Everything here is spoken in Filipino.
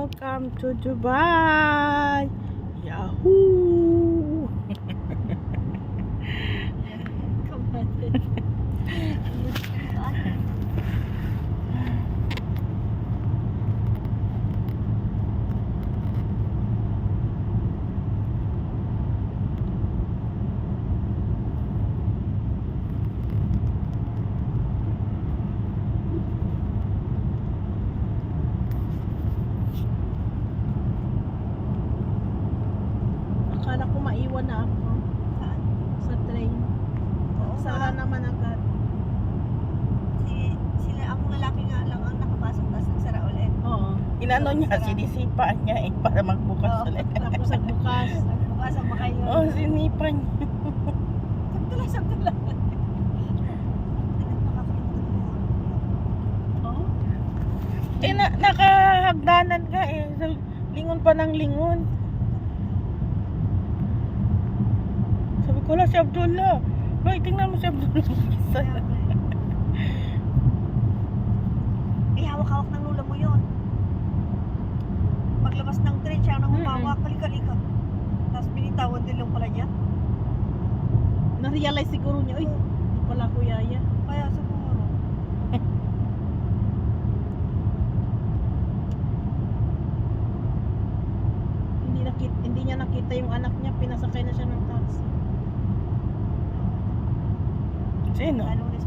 Welcome to Dubai. Yahoo! Akala ko maiwan na ako sa train. Sara naman agad. Sila ang lalaki nga lang ang nakapasok tapos nagsara ulit. Oo. Inano niya, sinisipaan niya para magbukas ulit. Tapos nagbukas. Nagbukas ang makayo. Oo, sinipan niya. Sabtula. Oo. Nakahagdanan ka eh. Lingon pa ng lingon. Sabi ko lang si Abdullah. Bay, tingnan mo si Abdullah. Hawak-hawak ng lula mo yun. Paglabas ng train siya nang humawak, kalikot. Tapos binitawan din lang pala niya. Na-realize siguro niya, uy, hindi pala ako yaya. Kaya siguro. Hindi niya nakita yung anak niya, pinasakay na siya ng taxi. Sino? Lunes